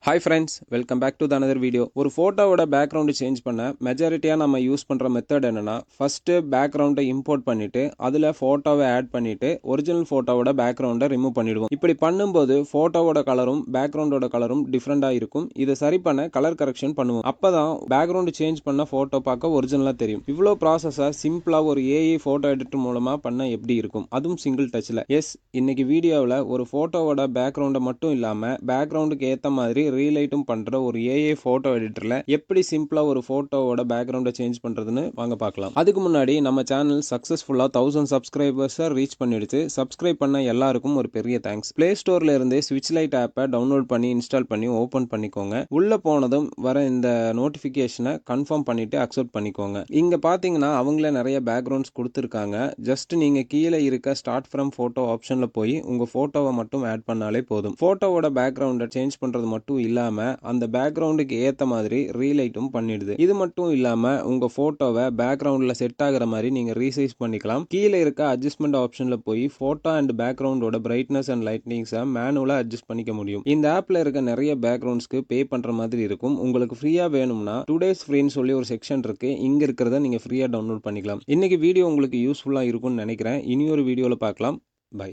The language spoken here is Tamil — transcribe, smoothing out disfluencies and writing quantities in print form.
Hi friends, welcome back to another video. ஒரு ஃபோட்டோவோட பேக்ரவுண்ட் சேஞ்ச் பண்ண மெஜாரிட்டியா நம்ம யூஸ் பண்ற மெத்தட் என்னன்னா, ஃபர்ஸ்ட் பேக்ரவுண்டை இம்போர்ட் பண்ணிட்டு அதுல ஃபோட்டோவை ஆட் பண்ணிட்டு ஒரிஜினல் ஃபோட்டோவோட பேக்ரவுண்டை ரிமூவ் பண்ணிடுவோம். இப்படி பண்ணும்போது ஃபோட்டோவோட கலரும் பேக்ரவுண்டோட கலரும் டிஃபரெண்டா இருக்கும். இதை சரி பண்ண கலர் கரெக்ஷன் பண்ணுவோம். அப்பதான் பேக்ரவுண்ட் சேஞ்ச் பண்ண ஃபோட்டோ பார்க்க ஒரிஜினலா தெரியும். இவ்வளோ ப்ராசஸை சிம்பிளா ஒரு ஏஐ ஃபோட்டோ எடிட்டர் மூலமா பண்ண எப்படி இருக்கும், அதுவும் சிங்கிள் டச்ல. இன்னைக்கு வீடியோவில் ஒரு ஃபோட்டோவோட பேக்ரவுண்டை மட்டும் இல்லாம பேக்ரவுண்டுக்கு ஏற்ற மாதிரி ரீலைட்டும் பண்ற ஒரு ஏஐ போட்டோ எடிட்டர்ல எப்படி சிம்பிளா ஒரு போட்டோவோட பேக்ரவுண்டை சேஞ்ச் பண்றதுன்னு வாங்க பார்க்கலாம். அதுக்கு முன்னாடி நம்ம சேனல் சக்சஸ்ஃபுல்லா 1000 சப்ஸ்கிரைபர்ஸ் ரீச் பண்ணிடுச்சு. சப்ஸ்கிரைப் பண்ண எல்லாருக்கும் ஒரு பெரிய தேங்க்ஸ். பிளே ஸ்டோர்ல இருந்து ஸ்விட்ச் லைட் ஆப்பை டவுன்லோட் பண்ணி இன்ஸ்டால் பண்ணி ஓபன் பண்ணிக்கோங்க. உள்ள போனதும் வர இந்த நோட்டிபிகேஷனை கன்ஃபார்ம் பண்ணிட்டு அக்செப்ட் பண்ணிக்கோங்க. இங்க பாத்தீங்கன்னா அவங்களே நிறைய பேக்ரவுண்ட்ஸ் கொடுத்துருக்காங்க. ஜஸ்ட் நீங்க கீழே இருக்க ஸ்டார்ட் ஃப்ரம் போட்டோ ஆப்ஷன்ல போய் உங்க போட்டோவை மட்டும் ஆட் பண்ணாலே போதும். போட்டோவோட பேக்ரவுண்டை சேஞ்ச் பண்றது மட்டும் இல்லாம அந்த பேக்ரவுண்டுக்கு ஏத்த மாதிரி ரீலைட்டும் பண்ணிடுது. இது மட்டும் இல்லாம உங்க போட்டோவை பேக்ரவுண்ட்ல செட் ஆகிற மாதிரி நீங்க ரீசைஸ் பண்ணிக்கலாம். கீழே இருக்க அட்ஜஸ்ட்மெண்ட் ஆப்ஷன்ல போய் போட்டோ அண்ட் பேக்ரவுண்டோட பிரைட்னஸ் அண்ட் லைட்னிங்ஸை மேனுவலா அட்ஜஸ்ட் பண்ணிக்க முடியும். இந்த ஆப்ல இருக்க நிறைய பேக்ரவுண்ட்ஸ்க்கு பே பண்ற மாதிரி இருக்கும். உங்களுக்கு ஃப்ரீயா வேணும்னா 2 days ஃப்ரீன்னு சொல்லி ஒரு செக்ஷன் இருக்கு. இங்க இருக்கிறத நீங்க ஃப்ரீயா டவுன்லோட் பண்ணிக்கலாம். இன்னைக்கு வீடியோ உங்களுக்கு யூஸ்ஃபுல்லா இருக்கும்னு நினைக்கிறேன். இனி ஒரு வீடியோல பார்க்கலாம். பை.